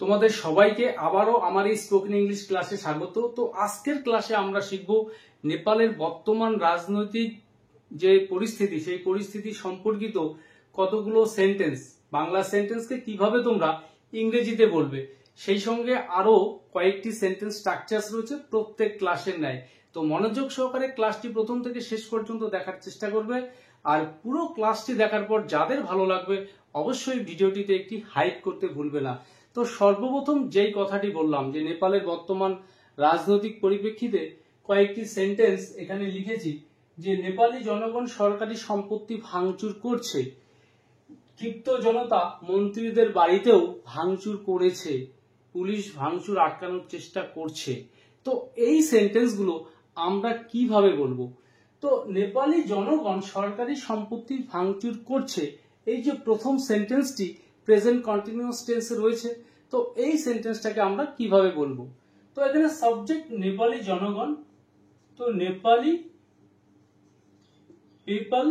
তোমাদের সবাইকে আবারও আমার এই স্পোকেন ইংলিশ ক্লাসে স্বাগত। তো আজকের ক্লাসে আমরা শিখব নেপালের বর্তমান রাজনৈতিক যে পরিস্থিতি, সেই পরিস্থিতি সম্পর্কিত কতগুলো সেন্টেন্স, বাংলা সেন্টেন্সকে কিভাবে তোমরা ইংরেজিতে বলবে, সেই সঙ্গে আরো কয়েকটি সেন্টেন্স স্ট্রাকচারস রয়েছে প্রত্যেক ক্লাসের ন্যায়। তো মনোযোগ সহকারে ক্লাসটি প্রথম থেকে শেষ পর্যন্ত দেখার চেষ্টা করবে, আর পুরো ক্লাসটি দেখার পর যাদের ভালো লাগবে অবশ্যই ভিডিওটিতে একটি হাইপ করতে ভুলবে না। তো সর্বপ্রথম যেই কথাটি বললাম যে নেপালের বর্তমান রাজনৈতিক পরিপ্রেক্ষিতে কয়েকটি সেন্টেন্স এখানে লিখেছি, যে নেপালি জনগণ সরকারি সম্পত্তি ভাঙচুর করছে, ক্ষিপ্ত জনতা মন্ত্রীদের বাড়িতেও ভাঙচুর করেছে, পুলিশ ভাঙচুর আটকানোর চেষ্টা করছে। তো এই সেন্টেন্সগুলো আমরা কিভাবে বলবো? তো নেপালি জনগণ সরকারি সম্পত্তি ভাঙচুর করছে, এই যে প্রথম সেন্টেন্সটি প্রেজেন্ট কন্টিনিউয়াস টেন্সে রয়েছে, তো এই সেন্টেন্সটাকে আমরা কিভাবে বলবো? তো এখানে সাবজেক্ট নেপালি জনগণ, তো Nepali people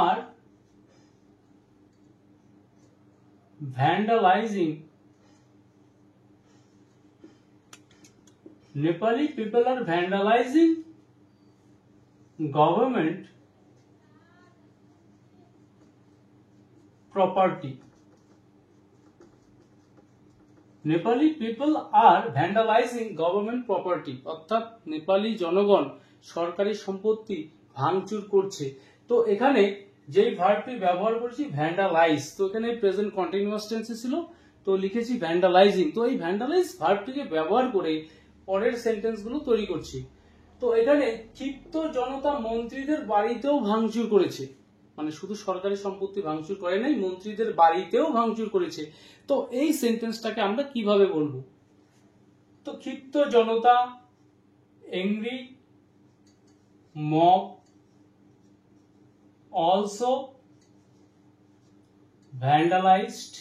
are vandalizing, Nepali people are vandalizing government property. Nepali people are vandalizing government property, অর্থাৎ নেপালি জনগণ সরকারি সম্পত্তি ভাঙচুর করছে। তো এখানে যেই ভার্বটি ব্যবহার করেছি ভ্যান্ডালাইজ, তো এখানে প্রেজেন্ট কন্টিনিউয়াস টেন্সে ছিল, তো লিখেছি ভ্যান্ডালাইজিং। তো এই ভ্যান্ডালাইজ ভার্বটিকে ব্যবহার করে পরের সেন্টেন্সগুলো তৈরি করছি। তো এখানে ক্ষিপ্ত জনতা মন্ত্রীদের বাড়িতেও ভাঙচুর করেছে, মানে শুধু সরকারি সম্পত্তি ভাঙচুর করে নাই, মন্ত্রীদের বাড়িতেও ভাঙচুর করেছে। তো এই সেন্টেন্সটাকে আমরা কিভাবে বলবো? তো ক্ষিপ্ত জনতা, angry mob also vandalized,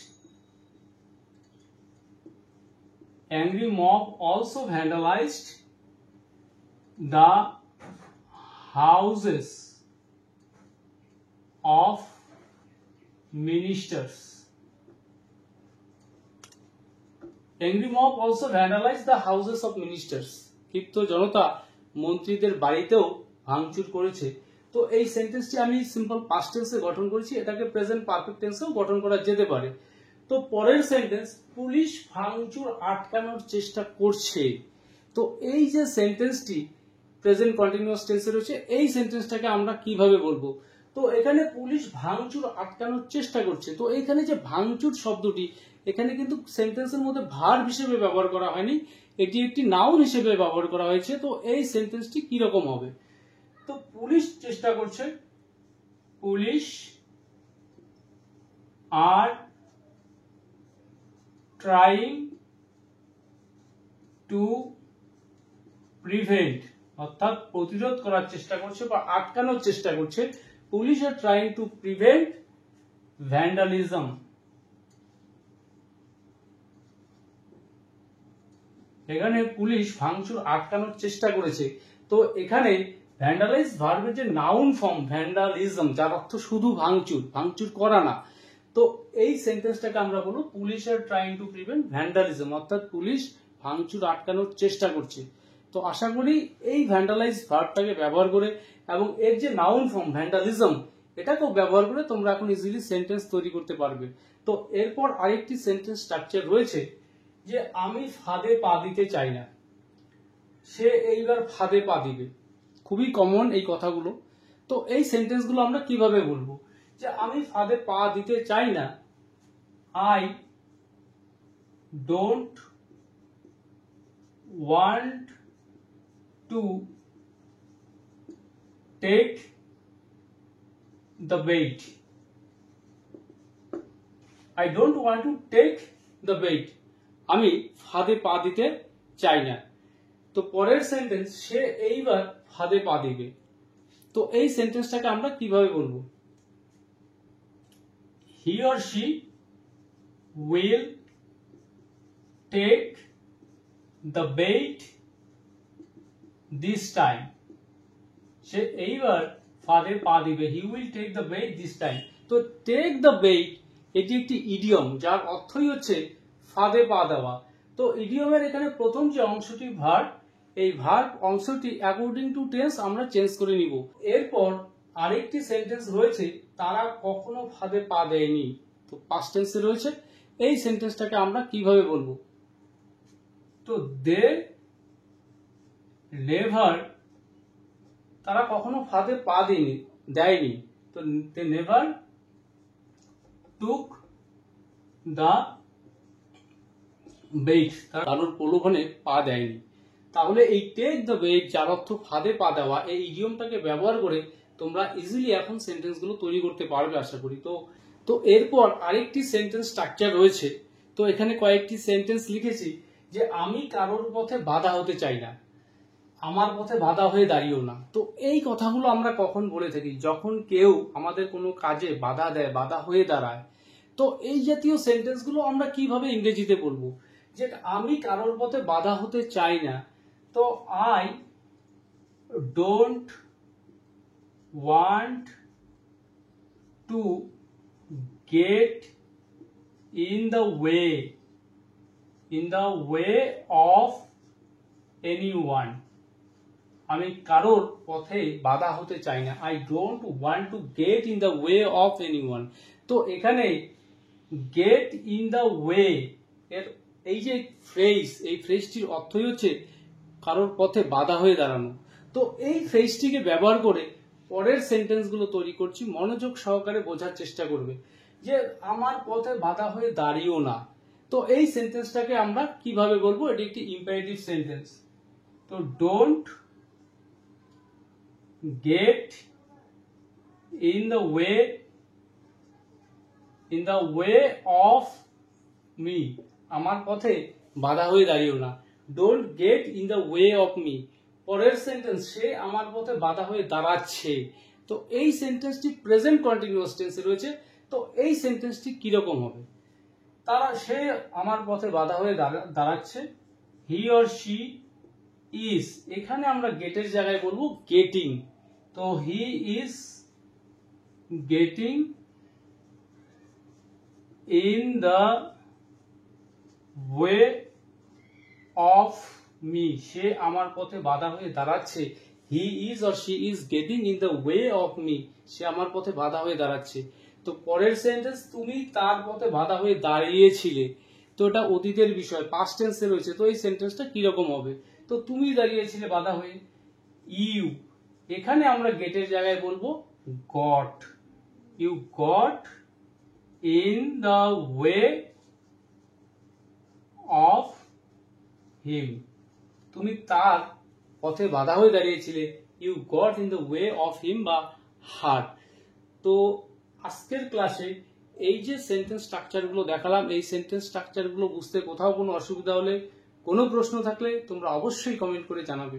angry mob also vandalized the houses of ministers. Angry mob also vandalized the houses of ministers. ক্ষিপ্ত জনতা মন্ত্রীদের বাড়িতেও ভাঙচুর করেছে। তো এই সেন্টেন্সটি আমি সিম্পল পাস্ট টেন্সে গঠন করেছি, এটাকে প্রেজেন্ট পারফেক্ট টেন্সেও গঠন করা যেতে পারে। তো পরের সেন্টেন্স, পুলিশ ভাঙচুর আটকানোর চেষ্টা করছে। তো এই যে সেন্টেন্সটি প্রেজেন্ট কন্টিনিউয়াস টেন্সে রয়েছে, এই সেন্টেন্সটাকে আমরা কিভাবে বলবো? তো এখানে পুলিশ ভাঙচুর আটকানোর চেষ্টা করছে। তো এখানে যে ভাঙচুর শব্দটি, এখানে কিন্তু সেন্টেন্সের মধ্যে ভার্ব হিসেবে ব্যবহার করা হয়নি, এটি একটি নাউন হিসেবে ব্যবহার করা হয়েছে। তো এই সেন্টেন্সটি কি রকম হবে? তো পুলিশ চেষ্টা করছে, police are trying to prevent, অর্থাৎ প্রতিরোধ করার চেষ্টা করছে বা আটকানোর চেষ্টা করছে, police are trying to prevent vandalism. এখানে পুলিশ ভাঙচুর আটকানোর চেষ্টা করেছে। তো এখানে ভ্যান্ডালাইজ ভার্বের যে নাউন ফর্ম ভ্যান্ডালিজম, যার অর্থ শুধু ভাঙচুর, ভাঙচুর করা না। তো এই সেন্টেন্সটাকে আমরা বলবো police are trying to prevent vandalism, অর্থাৎ পুলিশ ভাঙচুর আটকানোর চেষ্টা করছে। তো আশা করি এই ভ্যান্ডালাইজ ভার্বটাকে ব্যবহার করে এবং এর যে নাউন ফর্ম ভ্যান্ডালিজম, এটাকেও ব্যবহার করে তোমরা এখন ইজিলি সেন্টেন্স তৈরি করতে পারবে। তো এরপর আরেকটি সেন্টেন্স স্ট্রাকচার রয়েছে, যে আমি ফাঁদে পা দিতে চাই না, সে এইবার ফাঁদে পা দিবে। খুবই কমন এই কথাগুলো। তো এই সেন্টেন্সগুলো আমরা কিভাবে বলবো? যে আমি ফাঁদে পা দিতে চাই না, I don't want to take the bait, I don't want to take the bait, আমি ফাঁদে পা দিতে চাই না। তো পরের সেন্টেন্স, সে এইবার ফাঁদে পা দিবে। তো এই সেন্টেন্সটাকে আমরা কিভাবে বলবো? He or she will take the bait this time, সে এইবার ফাঁদে পা দিবে, he will take the bait this time. তো টেক দ্য বেইট এটি একটি ইডিয়ম, যার অর্থই হচ্ছে ফাঁদে পা দেওয়া। তো ইডিয়মের এখানে প্রথম যে অংশটি ভার্ব, এই ভার্ব অংশটি অ্যাকর্ডিং টু টেন্স আমরা চেঞ্জ করে নিব। এরপর আরেকটি সেন্টেন্স রয়েছে, তারা কখনো ফাঁদে পা দেয়নি, তো পাস্ট টেন্সে রয়েছে। এই সেন্টেন্সটাকে আমরা কিভাবে বলবো? তো দে নেভার, তারা কখনো ফাঁদে পা দেয়নি, তো দে নেভার টুক দা বেইট, তারা কারোর প্রলোভনে পা দেয়নি। তাহলে এই টেক দ্য বেইট, যার অর্থ ফাঁদে পা দেওয়া, এই ইডিয়মটাকে ব্যবহার করে তোমরা ইজিলি এখন সেন্টেন্সগুলো তৈরি করতে পারবে আশা করি। তো এরপর আরেকটি সেন্টেন্স স্ট্রাকচার রয়েছে। তো এখানে কয়েকটি সেন্টেন্স লিখেছি যে আমি কারোর পথে বাধা হতে চাই না, আমার পথে বাধা হয়ে দাঁড়িয়েও না। তো এই কথাগুলো আমরা কখন বলে থাকি? যখন কেউ আমাদের কোনো কাজে বাধা দেয়, বাধা হয়ে দাঁড়ায়। তো এই জাতীয় সেন্টেন্সগুলো আমরা কিভাবে ইংরেজিতে বলবো? যে আমি কারোর পথে বাধা হতে চাই না, তো I don't want to get in the way of anyone. আমি কারোর পথে বাধা হতে চাই না। I don't want to get in the way of anyone. তো এখানে গেট ইন দ্য ওয়ে এর এই যে ফ্রেজ, এই ফ্রেজটির অর্থই হচ্ছে কারোর পথে বাধা হয়ে দাঁড়ানো। তো এই ফ্রেজটিকে ব্যবহার করে পরের সেন্টেন্সগুলো তৈরি করছি। মনোযোগ সহকারে বোঝার চেষ্টা করবে যে আমার পথে বাধা হয়ে দাঁড়িয়েও না। তো এই সেন্টেন্সটাকে আমরা কিভাবে বলবো? এটি একটি ইম্পারেটিভ সেন্টেন্স। তো don't get in the way of me, আমার পথে বাধা হয়ে দাঁড়িয়েও না। Don't get in the way of me. পরের সেন্টেন্স, সে আমার পথে বাধা হয়ে দাঁড়াচ্ছে। তো এই সেন্টেন্সটি প্রেজেন্ট কন্টিনিউয়াস টেন্সে রয়েছে। তো এই সেন্টেন্সটি কিরকম হবে? সে আমার পথে বাধা হয়ে দাঁড়াচ্ছে। হি অর শি ইজ, এখানে আমরা গেটের জায়গায় বলবো গেটিং। তো he is getting in the way of me, সে আমার পথে বাধা হয়ে দাঁড়াচ্ছে। He is or she is getting in the way of me, সে আমার পথে বাধা হয়ে দাঁড়াচ্ছে। তো পরের সেন্টেন্স, তুমি তার পথে বাধা হয়ে দাঁড়িয়েছিলে। তো এটা অতীতের বিষয়, পাস্ট টেন্সে রয়েছে। তো এই সেন্টেন্সটা কিরকম হবে? তো তুমি দাঁড়িয়েছিলে বাধা হয়ে। ইউ, এখানে আমরা গেটের জায়গায় বলবো got. You got in the way of him, তুমি তার পথে বাধা হয়ে দাঁড়িয়েছিলে। You got in the way of him বা হার। তো আজকের ক্লাসে এই যে সেন্টেন্স স্ট্রাকচারগুলো দেখালাম, এই সেন্টেন্স স্ট্রাকচারগুলো বুঝতে কোথাও কোনো অসুবিধা হলে, কোনো প্রশ্ন থাকলে তোমরা অবশ্যই কমেন্ট করে জানাবে।